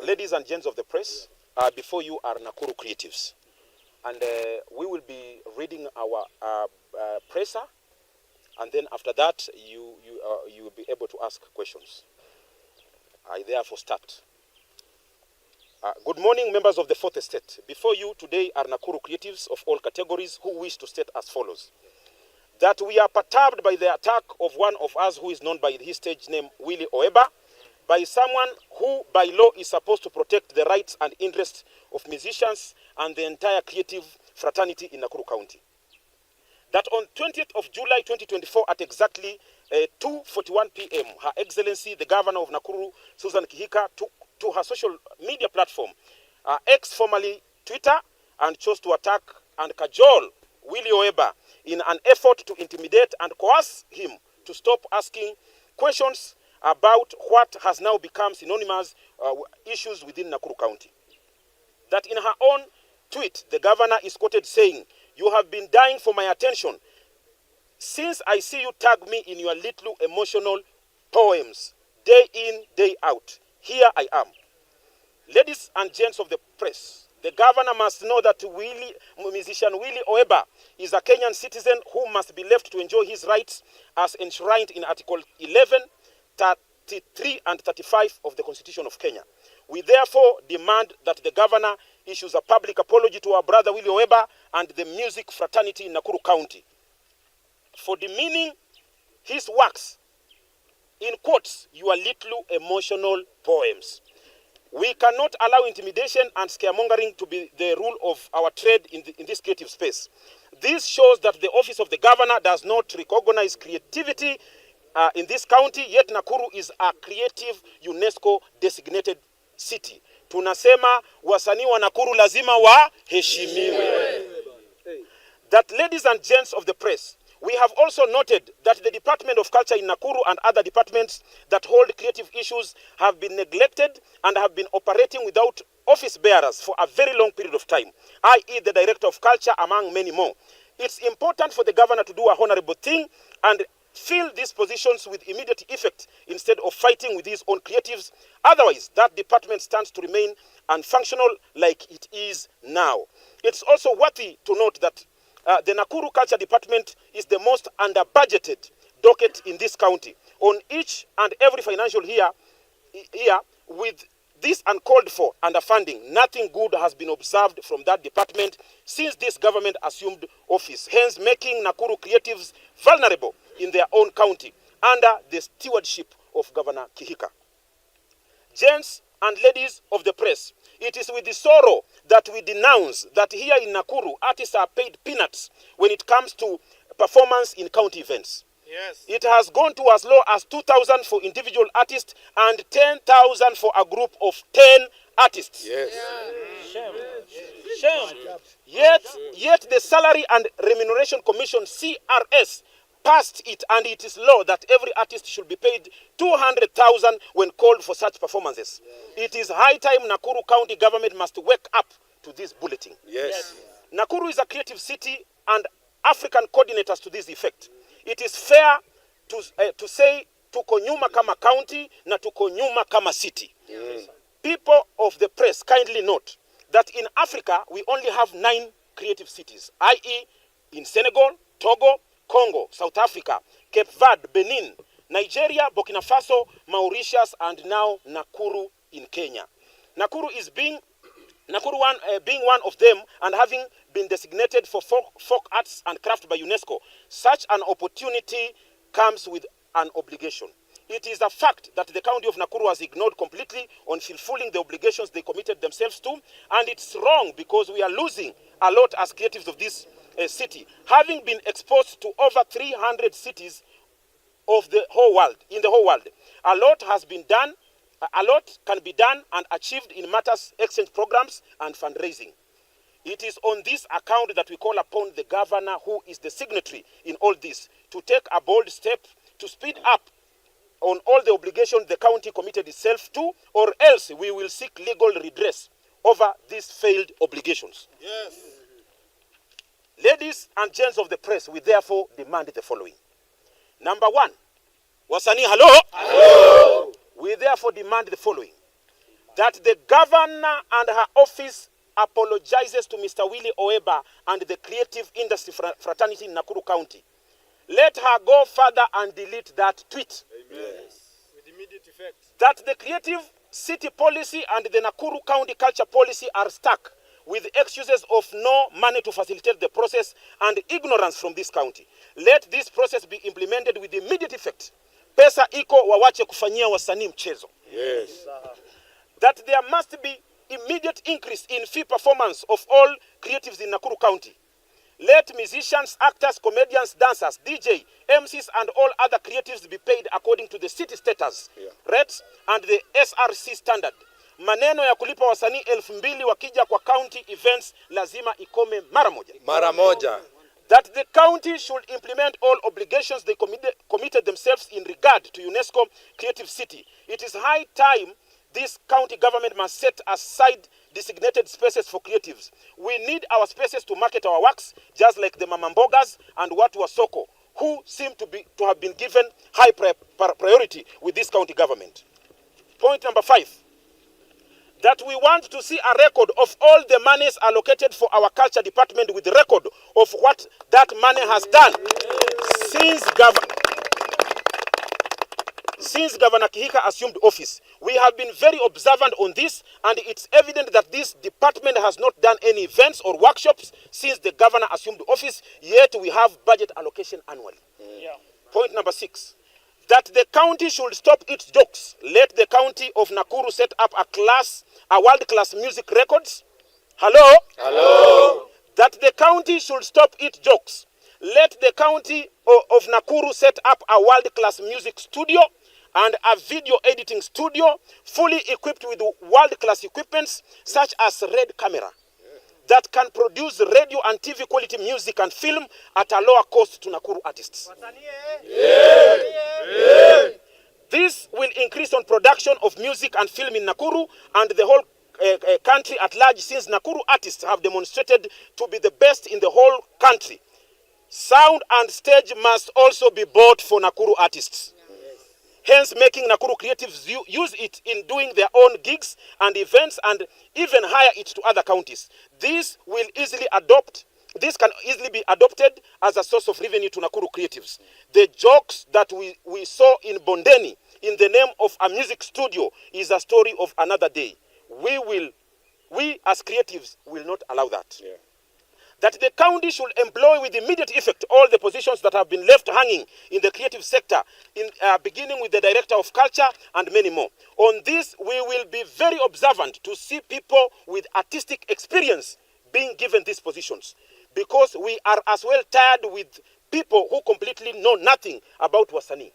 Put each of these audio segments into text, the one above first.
Ladies and gents of the press, before you are Nakuru creatives. And we will be reading our presser, and then after that, you will be able to ask questions. I therefore start. Good morning, members of the Fourth Estate. Before you today are Nakuru creatives of all categories who wish to state as follows. That we are perturbed by the attack of one of us who is known by his stage name Willie Oeba, by someone who by law is supposed to protect the rights and interests of musicians and the entire creative fraternity in Nakuru County. That on 20th of July 2024 at exactly 2:41 p.m., Her Excellency the Governor of Nakuru, Susan Kihika, took to her social media platform, X formerly Twitter, and chose to attack and cajole Willie Oeba in an effort to intimidate and coerce him to stop asking questions about what has now become synonymous issues within Nakuru County. That in her own tweet, the governor is quoted saying, "You have been dying for my attention. Since I see you tag me in your little emotional poems, day in, day out, here I am." Ladies and gents of the press, the governor must know that musician Willie Oeba is a Kenyan citizen who must be left to enjoy his rights as enshrined in Article 11, 33 and 35 of the Constitution of Kenya. We therefore demand that the governor issues a public apology to our brother Willie Oeba and the music fraternity in Nakuru County for demeaning his works, in quotes, your little emotional poems. We cannot allow intimidation and scaremongering to be the rule of our trade in this creative space. This shows that the office of the governor does not recognize creativity in this county, yet Nakuru is a creative UNESCO designated city. Tunasema wasanii wa Nakuru lazima waheshimiwe. That, ladies and gents of the press, we have also noted that the Department of Culture in Nakuru and other departments that hold creative issues have been neglected and have been operating without office bearers for a very long period of time, i.e. the Director of Culture, among many more. It's important for the governor to do a honorable thing and fill these positions with immediate effect instead of fighting with his own creatives. Otherwise, that department stands to remain unfunctional like it is now. It's also worthy to note that the Nakuru Culture Department is the most under-budgeted docket in this county. On each and every financial year, with this uncalled for underfunding, nothing good has been observed from that department since this government assumed office, hence making Nakuru creatives vulnerable in their own county under the stewardship of Governor Kihika. Gents and ladies of the press, it is with the sorrow that we denounce that here in Nakuru, artists are paid peanuts when it comes to performance in county events. Yes. It has gone to as low as 2,000 for individual artists and 10,000 for a group of 10 artists. Yes. Yeah. Shame. Yet the Salary and Remuneration Commission, CRS, passed it, and it is law that every artist should be paid 200,000 when called for such performances. Yes. It is high time Nakuru County government must wake up to this bulletin. Yes. Nakuru is a creative city and African coordinators to this effect. It is fair to say tuko nyuma kama county na tuko nyuma kama city. Yes. People of the press, kindly note that in Africa we only have 9 creative cities, i.e. in Senegal, Togo, Congo, South Africa, Cape Verde, Benin, Nigeria, Burkina Faso, Mauritius, and now Nakuru in Kenya. Nakuru being one of them and having been designated for folk arts and craft by UNESCO, such an opportunity comes with an obligation. It is a fact that the county of Nakuru has ignored completely on fulfilling the obligations they committed themselves to, and it's wrong because we are losing a lot as creatives of this city, having been exposed to over 300 cities of the whole world. In the whole world, a lot has been done. A lot can be done and achieved in matters exchange programs and fundraising. It is on this account that we call upon the governor, who is the signatory in all this, to take a bold step to speed up on all the obligations the county committed itself to, or else we will seek legal redress over these failed obligations. Yes. Ladies and gents of the press, we therefore demand the following. Number 1, wasanii, hello? Hello. We therefore demand the following. that the governor and her office apologizes to Mr. Willie Oeba and the creative industry fraternity in Nakuru County. Let her go further and delete that tweet. Amen. Yes. With immediate effect. That the creative city policy and the Nakuru County culture policy are stuck with excuses of no money to facilitate the process and ignorance from this county. Let this process be implemented with immediate effect. Pesa iko, wawache kufanyia wasanii mchezo. Yes. That there must be immediate increase in fee performance of all creatives in Nakuru County. Let musicians, actors, comedians, dancers, DJ, MCs and all other creatives be paid according to the city status, rates and the SRC standard. Maneno ya kulipa wasanii 2,000 wakija kwa county events lazima ikome mara moja. Mara moja. That the county should implement all obligations they committed themselves in regard to UNESCO Creative City. It is high time this county government must set aside designated spaces for creatives. We need our spaces to market our works, just like the Mamambogas and Watu wa Soko, who seem to have been given high priority with this county government. Point number 5. That we want to see a record of all the monies allocated for our culture department with the record of what that money has done since Governor Kihika assumed office. We have been very observant on this, and it's evident that this department has not done any events or workshops since the governor assumed office, yet we have budget allocation annually. Point number 6. That the county should stop its jokes. Let the county of Nakuru set up a world-class music records. Hello? Hello? That the county should stop its jokes. Let the county of Nakuru set up a world-class music studio and a video editing studio fully equipped with world-class equipments such as Red Camera that can produce radio and TV quality music and film at a lower cost to Nakuru artists. This will increase on production of music and film in Nakuru and the whole country at large, since Nakuru artists have demonstrated to be the best in the whole country. Sound and stage must also be bought for Nakuru artists. Hence, making Nakuru creatives use it in doing their own gigs and events and even hire it to other counties. This can easily be adopted as a source of revenue to Nakuru creatives. The jokes that we saw in Bondeni in the name of a music studio is a story of another day. We as creatives will not allow that. That the county should employ with immediate effect all the positions that have been left hanging in the creative sector, beginning with the Director of Culture and many more. On this, we will be very observant to see people with artistic experience being given these positions, because we are as well tired with people who completely know nothing about wasanii.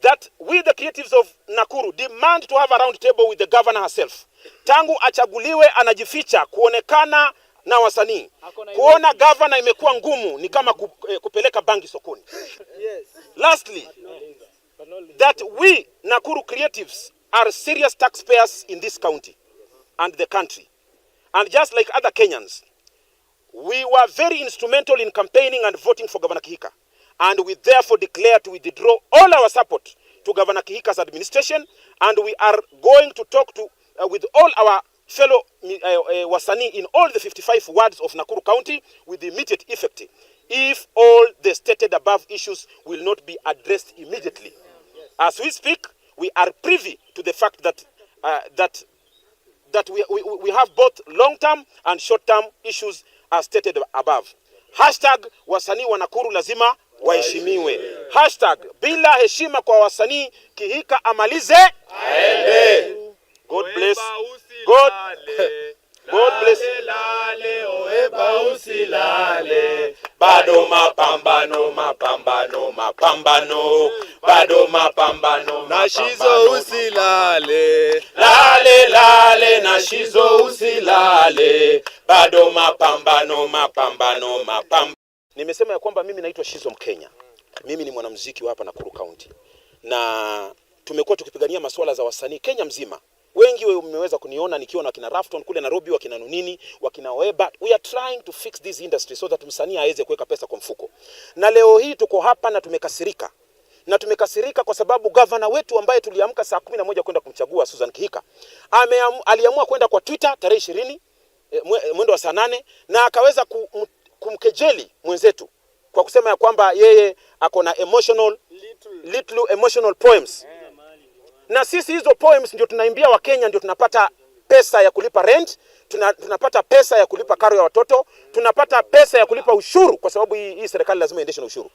That we, the creatives of Nakuru, demand to have a round table with the governor herself. Tangu achaguliwe anajificha kuonekana na wasanii. Kuona governor imekuwa ngumu ni kama kupeleka bangi sokoni. Lastly, that we, Nakuru creatives, are serious taxpayers in this county and the country. And just like other Kenyans, we were very instrumental in campaigning and voting for Governor Kihika. And we therefore declare to withdraw all our support to Governor Kihika's administration, and we are going to talk with all our fellow wasanii in all the 55 wards of Nakuru County with immediate effect, if all the stated above issues will not be addressed immediately. As we speak, we are privy to the fact that we have both long-term and short-term issues as stated above. Hashtag wasanii wa Nakuru lazima waheshimiwe. Hashtag bila heshima kwa wasanii Kihika amalize aende. God bless. God bless. Bado mapambano. Bado mapambano. Na shizo usilale. Lale na shizo usilale. Bado mapambano. Nimesema ya kwamba mimi naitwa Shizo Mkenya. Mimi ni mwanamuziki wa hapa Nakuru County. Na tumekuwa tukipigania masuala za wasanii Kenya mzima. Wengi mmeweza kuniona nikiwa na kina Rafton kule Nairobi, wakina Nunini, wakina Weba. We are trying to fix this industry so that msanii aweze kuweka pesa kwa mfuko. Na leo hii tuko hapa na tumekasirika. na tumekasirika kwa sababu governor wetu ambaye tuliamka saa 11 kwenda kumchagua Susan Kihika aliamua kwenda kwa Twitter tarehe 20 mwendo wa saa 8 na akaweza kumkejeli mwenzetu kwa kusema ya kwamba yeye ako na little emotional poems. Na sisi hizo poems ndio tunaimbia wa Kenya, ndio tunapata pesa ya kulipa rent, tunapata pesa ya kulipa karo ya watoto, tunapata pesa ya kulipa ushuru kwa sababu hii serikali lazima iendeshe na ushuru.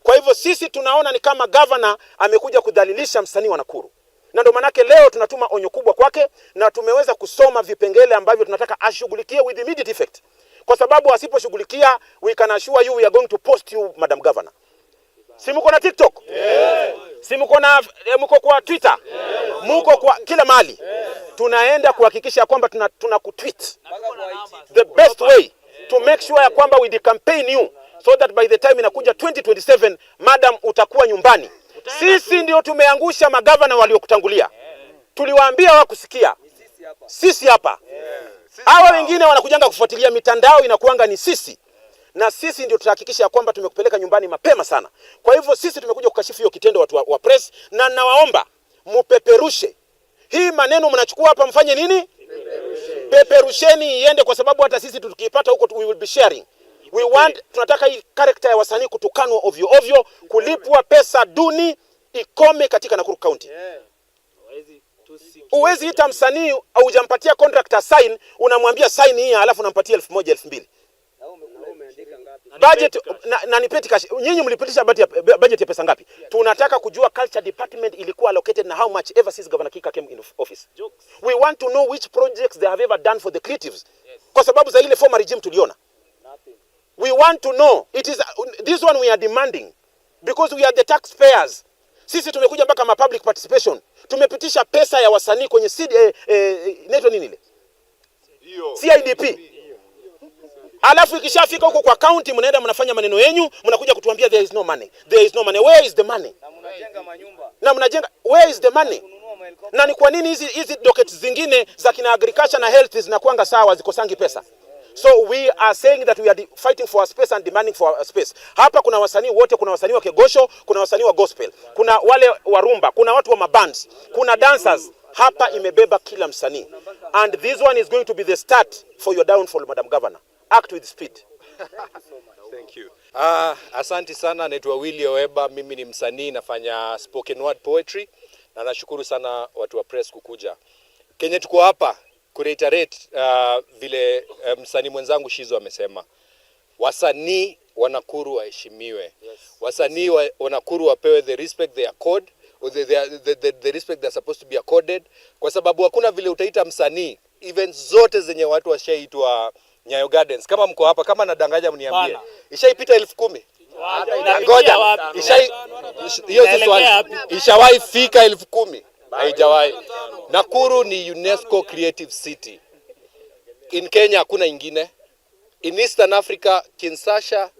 Kwa hivyo sisi tunaona ni kama governor amekuja kudhalilisha msanii wa Nakuru. Na ndio manake leo tunatuma onyo kubwa kwake na tumeweza kusoma vipengele ambavyo tunataka ashughulikie with immediate effect. Kwa sababu asiposhughulikia, we can assure you we are going to post you, Madam Governor. Si mko na TikTok? Si mko na mko kwa Twitter? Mko kwa kila mahali. Tunaenda kuhakikisha kwamba tuna kutweet. The best way to make sure ya kwamba we campaign you so that by the time inakuja 2027, madam, utakuwa nyumbani. Sisi ndio tumeangusha magavana waliokutangulia. Tuliwaambia hawakusikia. Sisi hapa. Hawa wengine wanakujanga kufuatilia mitandao, inakuanga ni sisi. Na sisi ndio tutahakikisha kwamba tumekupeleka nyumbani mapema sana. Kwa hivyo sisi tumekuja kukashifu hiyo kitendo watu wa press, na nawaomba mupeperushe. Hii maneno mnachukua hapa mfanye nini? Peperusheni iende, kwa sababu hata sisi tukipata huko we will be sharing. Tunataka hii character ya wasanii kutukanwa ovyo ovyo, kulipwa pesa duni ikome katika Nakuru County. Uwezi ita msanii au hujampatia contract sign, unamwambia sign hii alafu unampatia 1000 2000. Budget na nipeti cash. Nyinyi mlipitisha budget ya pesa ngapi? Tunataka kujua culture department ilikuwa allocated na how much ever since Governor Kika came in office. We want to know which projects they have ever done for the creatives. Kwa sababu za ile former regime tuliona. We want to know. This one we are demanding because we are the taxpayers. Sisi tumekuja mpaka public participation. Tumepitisha pesa ya wasanii kwenye neto nini ile? CIDP. Alafu ikishafika huko kwa county mnaenda mnafanya maneno yenu, mnakuja kutuambia there is no money. There is no money. Where is the money? Na mnajenga. Where is the money? Na ni kwa nini hizi dockets zingine za kina agriculture na health zinakuanga sawa zikosangi pesa? So we are saying that we are fighting for a space and demanding for a space. Hapa kuna wasanii wote, kuna wasanii wa kegosho, kuna wasanii wa gospel, kuna wale wa rumba, kuna watu wa mabands, kuna dancers. Hapa imebeba kila msanii. And this one is going to be the start for your downfall, Madam Governor. Act with speed. Thank you. Asante sana, naitwa Willy Oweba, mimi ni msanii nafanya spoken word poetry na nashukuru sana watu wa press kukuja. Kenya tuko hapa kureiterate vile msanii mwenzangu Shizo amesema. Wasanii wa Nakuru waheshimiwe. Wasanii wa Nakuru wapewe the respect they are accorded, or the respect they are supposed to be accorded, kwa sababu hakuna vile utaita msanii events zote zenye watu washaitwa Nyayo Gardens. Kama mko hapa, kama nadanganya mniambie. Ishaipita 10,000. Ngoja. Hiyo si swali. Ishawahi fika 10,000. Haijawahi. Nakuru ni UNESCO Creative City. In Kenya hakuna ingine. In Eastern Africa, Kinshasa,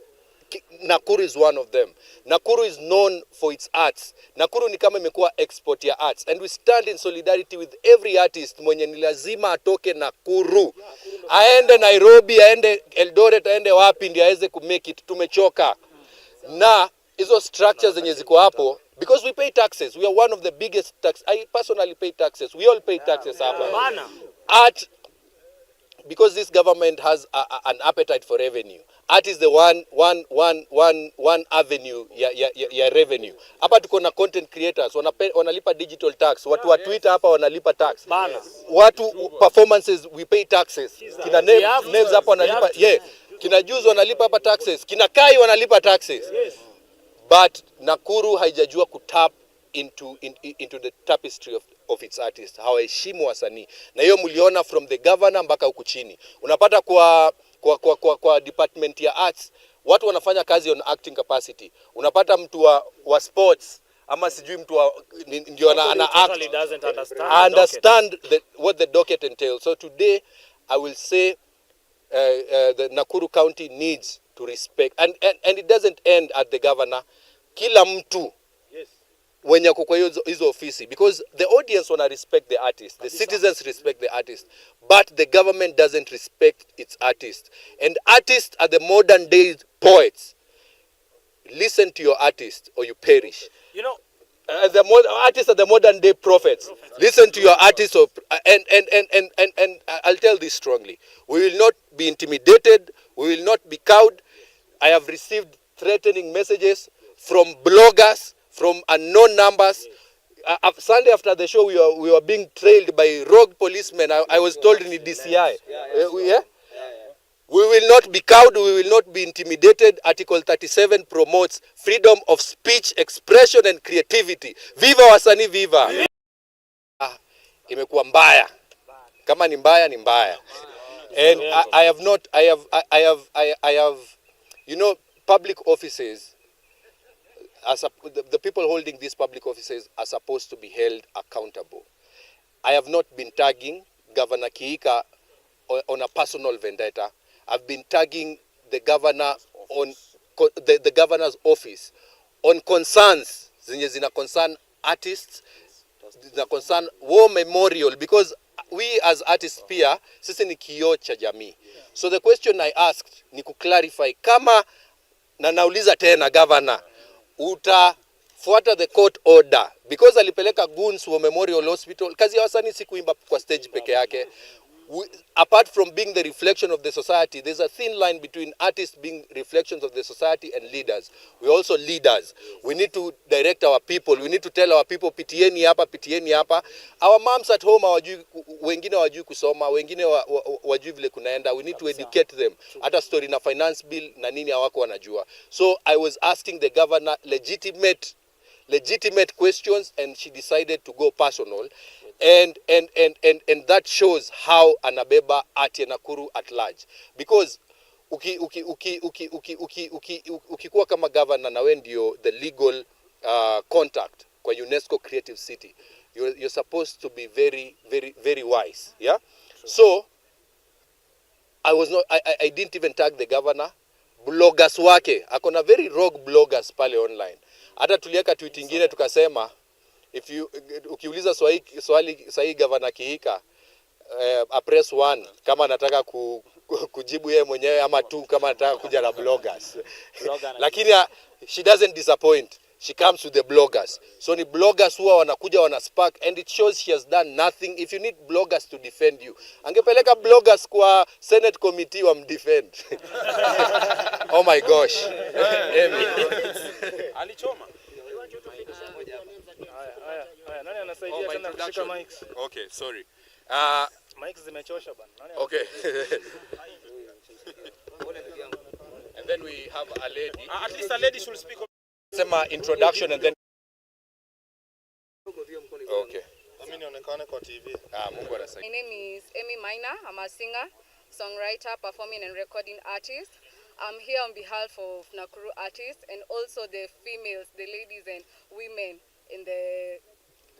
Nakuru is one of them. Nakuru is known for its arts. Nakuru ni kama imekuwa export ya arts. And we stand in solidarity with every artist mwenye ni lazima atoke Nakuru. Aende Nairobi, aende Eldoret, aende wapi ndio aweze kumake it. Tumechoka. Na hizo structures zenye ziko hapo, because we pay taxes. We are one of the biggest I personally pay taxes. We all pay taxes hapa. Art, because this government has an appetite for revenue. Art is the one avenue ya revenue. Hapa tuko na content creators, wanalipa digital tax. Watu wa Twitter hapa wanalipa tax. Watu performances we pay taxes. Kina names hapa wanalipa. Kina Juice wanalipa hapa taxes. Kina Kai wanalipa taxes. But Nakuru haijajua kutap into the tapestry of its artists. Hawaheshimu wasanii. Na hiyo mliona from the governor mpaka huku chini. Unapata kwa department ya arts, watu wanafanya kazi on acting capacity. Unapata mtu wa sports ama sijui mtu ndio ana act, understand what the docket entails. So today I will say the Nakuru County needs to respect, and it doesn't end at the governor. Kila mtu wenye kwa hizo ofisi, because the audience wanna respect the artist, the citizens respect the artist, but the government doesn't respect its artists. And artists are the modern day poets. Listen to your artist or you perish. You know, artists are the modern day prophets. Listen to your artists and I'll tell this strongly. We will not be intimidated. We will not be cowed. I have received threatening messages from bloggers, from unknown numbers. Sunday after the show, we were being trailed by rogue policemen. I was told in the DCI. Yeah? We will not be cowed, we will not be intimidated. Article 37 promotes freedom of speech, expression and creativity. Viva wasanii, viva! Imekuwa mbaya. Kama ni mbaya, ni mbaya. And I have, you know, public offices, the people holding these public offices are supposed to be held accountable. I have not been tagging Governor Kihika on a personal vendetta. I've been tagging the governor on the governor's office on concerns zenye zina concern artists, zina concern war memorial, because we as artists pia sisi ni kioo cha jamii. So the question I asked ni clarify kama, na nauliza tena governor, utafuata the court order, because alipeleka goons wa Memorial Hospital. Kazi ya wasanii si kuimba kwa stage peke yake. Apart from being the reflection of the society, there's a thin line between artists being reflections of the society and leaders. We're also leaders. We need to direct our people. We need to tell our people, pitieni hapa, pitieni hapa. Our moms at home, wengine wajui kusoma, wengine wajui vile kunaenda. We need to educate them. Hata story na finance bill na nini hawako wanajua. So I was asking the governor legitimate questions, and she decided to go personal. And that shows how anabeba art ya Nakuru at large, because ukikuwa kama governor na wewe ndio the legal contact kwa UNESCO Creative City, you're supposed to be very wise, yeah. So I didn't even tag the governor. Bloggers wake akona very rogue bloggers pale online. Hata tuliweka tweet nyingine tukasema, ukiuliza swali sahi Governor Kihika, press 1 kama anataka kujibu yeye mwenyewe, ama 2 kama anataka kuja na bloggers. Lakini she doesn't disappoint. She comes with the bloggers. So ni bloggers huwa wanakuja wanaspark, and it shows she has done nothing. If you need bloggers to defend you, angepeleka bloggers kwa Senate committee wamdefend. Oh my gosh. Alichoma. Nani anasaidia tena kushika mics? Okay, sorry. Mics zimechosha bana. Okay. And then we have a lady. At least a lady should speak. Sema introduction and then. Okay. Mimi nionekane kwa TV. Mungu anasaidia. My name is Amy Maina. I'm a singer, songwriter, performing and recording artist. I'm here on behalf of Nakuru artists and also the females, the ladies and women in the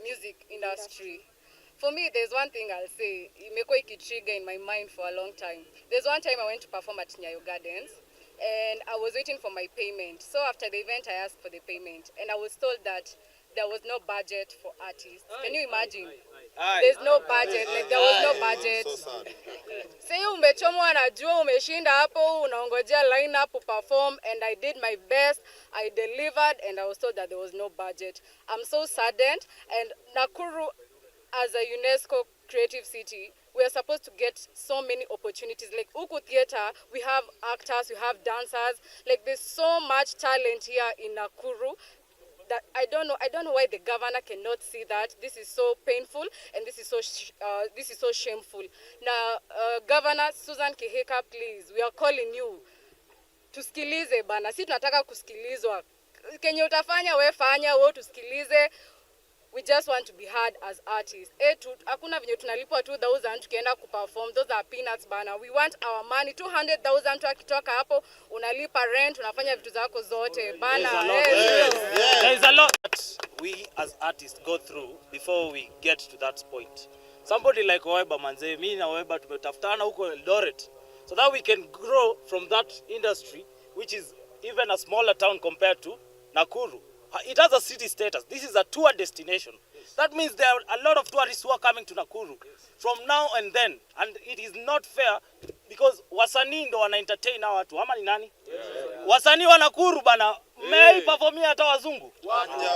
music industry. For me, there's one thing I'll say, imekuwa ikitrigger in my mind for a long time. There's one time I went to perform at Nyayo Gardens and I was waiting for my payment. So after the event, I asked for the payment and I was told that there was no budget for artists. Can you imagine? There's no budget, like there was no budget. Say umechomwa na jua, umeshinda hapo, unaongojea line up to perform, and I did my best, I delivered, and I was told that there was no budget. I'm so saddened, and Nakuru as a UNESCO creative city, we are supposed to get so many opportunities. Like Uku Theater, we have actors, we have dancers, like there's so much talent here in Nakuru. That I don't know why the governor cannot see that. This is so painful and this is so shameful. Now, Governor Susan Kihika, please, we are calling you. Tusikilize bana, si tunataka kusikilizwa. Kenye utafanya we fanya, we tusikilize. We just want to be heard as artists. Hakuna venye tunalipwa 2,000 tukienda kuperform. Those are peanuts bana. We want our money. 200,000 tu akitoka hapo, unalipa rent, unafanya vitu zako zote bana. There is a lot that we as artists go through before we get to that point. Somebody like Oweba manze, mimi na Oweba tumetafutana huko Eldoret so that we can grow from that industry, which is even a smaller town compared to Nakuru. It has a city status. This is a tour destination. That means there are a lot of tourists who are coming to Nakuru from now and then. And it is not fair because wasanii ndo wana entertain hawa watu. Ama ni nani? Wasanii wa Nakuru bana, May performia hata wazungu.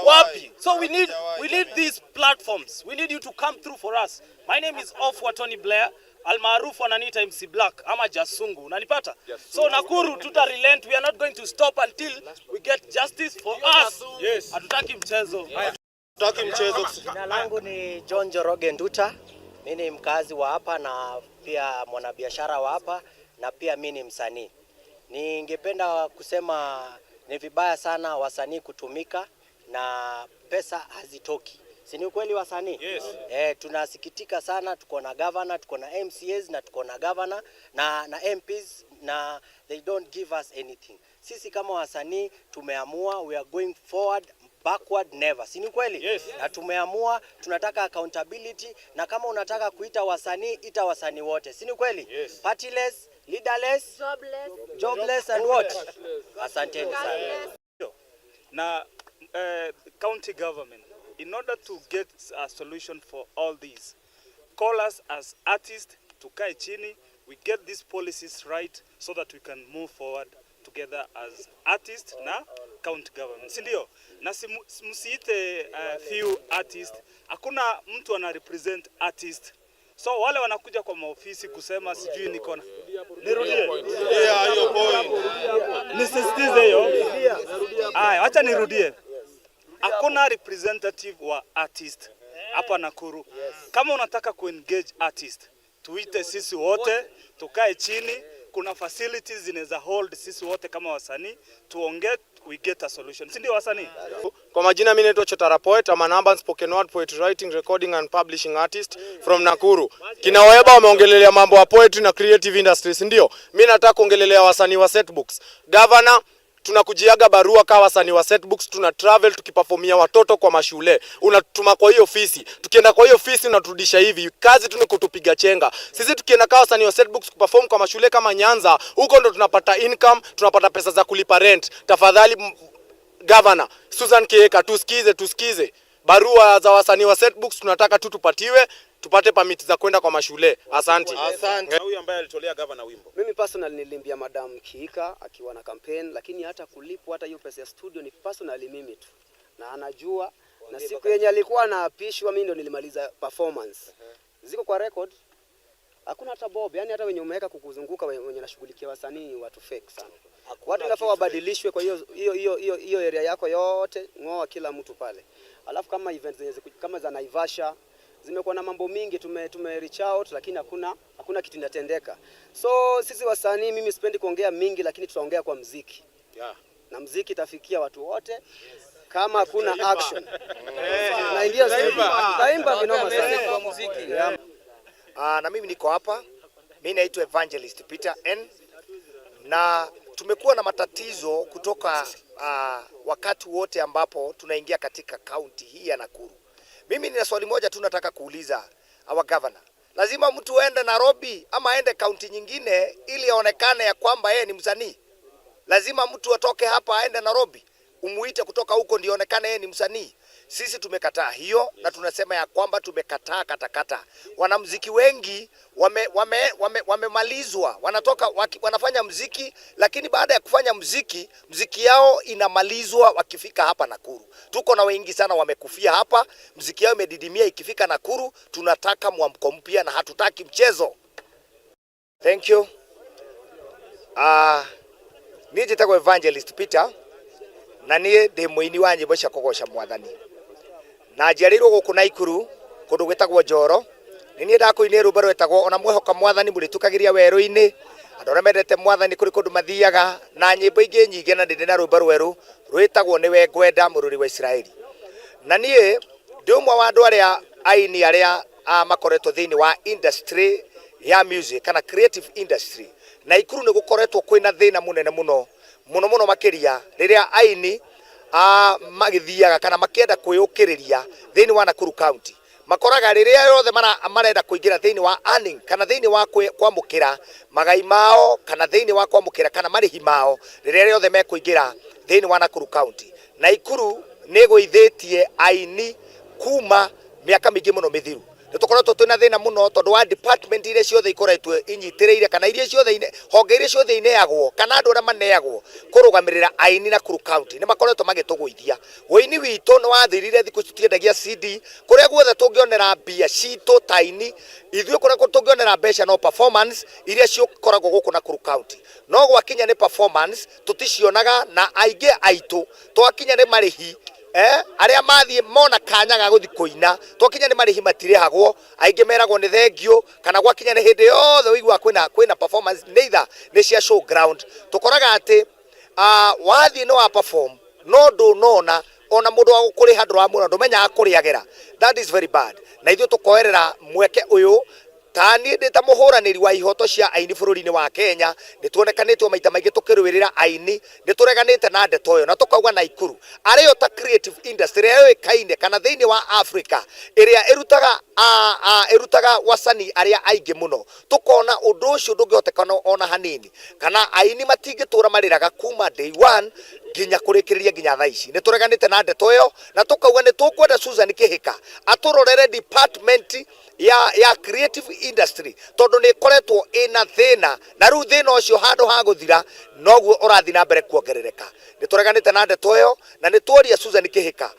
Wapi? So we need these platforms. We need you to come through for us. My name is Ofwa Tony Blair. Almaarufu ananiita MC Black ama Jasungu. Unanipata? So Nakuru tuta relent. We are not going to stop until we get justice for us. Yes. Hatutaki mchezo. Hatutaki mchezo. Jina langu ni John Joroge Nduta. Mimi ni mkazi wa hapa na pia mwanabiashara wa hapa na pia mimi ni msanii. Ningependa kusema ni vibaya sana wasanii kutumika na pesa hazitoki. Si ni ukweli wasanii? Yes. Tunasikitika sana, tuko na governor, tuko na MCAs na tuko na governor na MPs na they don't give us anything. Sisi kama wasanii tumeamua we are going forward, backward never. Si ni kweli? Yes. Na tumeamua tunataka accountability na kama unataka kuita wasanii ita wasanii wote. Si ni kweli? Yes. Partyless, leaderless, jobless and what? Asanteni sana. Na county government, in order to get a solution for all these, call us as artists, tukae chini, we get these policies right so that we can move forward together as artists na county government. Sindio? Na msiite few artists, hakuna mtu ana represent artist. So wale wanakuja kwa maofisi kusema sijui niko na nirudie. Yeah, hiyo point. Nisisitize hiyo. Acha nirudie. Hakuna representative wa artist hapa Nakuru. Kama unataka kuengage artist, tuite sisi wote, tukae chini, kuna facilities zinaweza hold sisi wote kama wasanii, tuongee, we get a solution. Si ndio wasanii? Kwa majina mimi naitwa Chotara Poet, I'm an urban spoken word poetry writing, recording and publishing artist from Nakuru. Kina Weba wameongelelea mambo ya poetry na creative industries, ndio. Mimi nataka kuongelelea wasanii wa setbooks. Governor, tunakujiaga barua kama wasanii wa setbooks, tuna travel tukiperformia watoto kwa mashule. Unatuma kwa hiyo ofisi. Tukienda kwa hiyo ofisi unaturudisha hivi. Kazi tu ni kutupiga chenga. Sisi tukienda kama wasanii wa setbooks kuperform kwa mashule kama Nyanza, huko ndo tunapata income, tunapata pesa za kulipa rent. Tafadhali Governor Susan Kieka, tusikize. Barua za wasanii wa setbooks tunataka tu tupatiwe, tupate permit za kwenda kwa mashule. Asante. Huyu ambaye alitolea governor wimbo. Mimi personally nilimbia Madam Kiika akiwa na campaign, lakini hata kulipwa hata hiyo pesa ya studio ni personally mimi tu. Na anajua na siku yenye alikuwa anaapishwa mimi ndo nilimaliza performance. Ziko kwa record. Hakuna hata bob, yani hata wenye umeweka kukuzunguka wenye nashughulikia wasanii watu fake sana. Watu inafaa wabadilishwe kwa hiyo area yako yote, ngoa kila mtu pale. Alafu kama events kama za Naivasha zimekuwa na mambo mingi, tume reach out lakini hakuna kitu kinatendeka. So sisi wasanii, mimi sipendi kuongea mingi lakini tutaongea kwa muziki. Yeah. Na muziki itafikia watu wote. Kama hakuna action. Naingia taimba vinoma sana kwa muziki. Na mimi niko hapa. Mimi naitwa Evangelist Peter N. Na tumekuwa na matatizo kutoka wakati wote ambapo tunaingia katika county hii ya Nakuru. Mimi nina swali moja tu nataka kuuliza our governor. Lazima mtu aende Nairobi ama aende county nyingine ili aonekane ya kwamba yeye ni msanii? Lazima mtu atoke hapa aende Nairobi umuite kutoka huko ndio aonekane yeye ni msanii? Sisi tumekataa hiyo na tunasema ya kwamba tumekataa katakata. Wanamuziki wengi wamemalizwa, wanatoka wanafanya muziki lakini baada ya kufanya muziki yao inamalizwa wakifika hapa Nakuru. Tuko na wengi sana wamekufia hapa, muziki yao imedidimia ikifika Nakuru. Tunataka mwamko mpya na hatutaki mchezo. Thank you. Nijitako Evangelist Peter na niĩ ndĩ mũini wa nyĩmbo cia kũgoca Mwathani. Na njiarĩirwo gũkũ Nakuru kũndũ gwĩtagwo Njoro. Nĩ niĩ ndakũinĩra rwĩmbo rwĩtagwo ona mwehoka Mwathani mũrĩtukagĩria werũ-inĩ. Andũ arĩa mendete Mwathani kũrĩ kũndũ mathiaga, na nyĩmbo ingĩ nyingĩ, na ndĩ na rwĩmbo rwerũ rwĩtagwo nĩwe ngwenda mũrũri wa Isiraeli. Na niĩ ndĩ ũmwe wa andũ arĩa aini arĩa makoretwo thĩinĩ wa industry ya music kana creative industry. Nakuru nĩ gũkoretwo kwĩna thĩna mũnene mũno makĩria rĩrĩa aini magithiaga kana makĩenda kwĩũkĩrĩria thĩinĩ wa Nakuru County. Makoraga rĩrĩa yothe marenda kũingĩra thĩinĩ wa earning kana thĩinĩ wa kwamũkĩra magai mao kana thĩinĩ wa kwamũkĩra kana marĩhi mao rĩrĩa yothe mekũingĩra thĩinĩ wa Nakuru County. Nakuru nĩ gũithĩtie aini kuma mĩaka mĩingĩ mũno mĩthiru. ni tukoretwo twina thina muno tondu wa department iria ciothe ikoretwo inyitiriire kana iria ciothe honge iria ciothe ineagwo kana andu aria maneagwo kurugamirira aini Nakuru County ni makoretwo magituguithia woini witu ni wathirire thiku tutiendagia CD kuria guothe tungionera mbia citu taini ithuĩ kuria tungionera mbeca no performance iria cikoragwo guku Nakuru County no gwakinya ni performance tuticionaga na aingi aitu twakinya ni marihi aria mathie mona kanya ga guthi kuina twakinya ni marihi matirehagwo aingi meragwo ni thengio kana gwakinya ni hindi yothe wigwa kwina performance neither ni cia show ground tukoraga ati wathie no wa perform no ndunona ona mundu wa gukuriha nduramuona ndumenya kuriagera. That is very bad. Na ithuĩ tukoerera mweke uyu tani ndita muhuraniri wa ihoto cia aini bururi-ini wa Kenya ni tuonekanitwo maita maingi tukirwirira aini ni tureganite na ndeto yo na tukauga Nakuru ariyo ta creative industry yo ikaine kana thiini wa Africa iria irutaga wasani aria aingi muno tukona undu ucio ndungihoteka ona hanini kana aini matingitura mariraga kuma day one nginya kurikiriria nginya thaa ici ni tureganite na ndeto yo na tukauga ni tukwenda Susan Kihika aturorere department ya creative industry tondu ni koretwo ina thina na riu thina ucio handu ha guthira noguo urathi na mbere kuongerereka ni tureganite na ndeto yo na ni tuoria Susan Kihika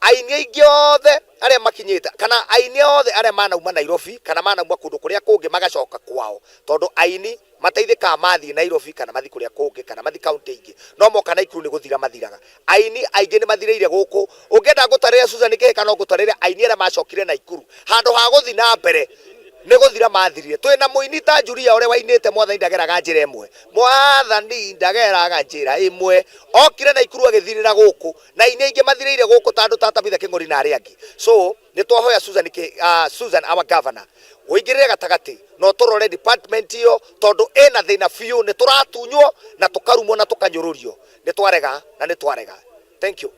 aini aingi othe aria makinyite kana aini othe aria manauma Nairobi kana manauma kundu kuria kungi magacoka kwao tondu aini mateithika mathi Nairobi kana mathi kuria kungi kana mathi county ingi no moka Nakuru ni guthira mathiraga aini aingi ni mathireire guku ungenda gutarira Susan Kihika no gutarira aini aria macokire Nakuru handu ha guthi na mbere ni guthira mathirire twina muini ta Julia uria wainite mwathani ndageraga njira imwe mwathani ndageraga njira imwe okire Nakuru agithirira guku na aini aingi mathireire guku tandu tatabitha kingori na aria angi so ni twahoya Susan our governor uingirire gatagati no turore department iyo tondu ena thina fiu ni turatunywo na tukarumwo na tukanyururio ni twarega na ni twarega. Thank you.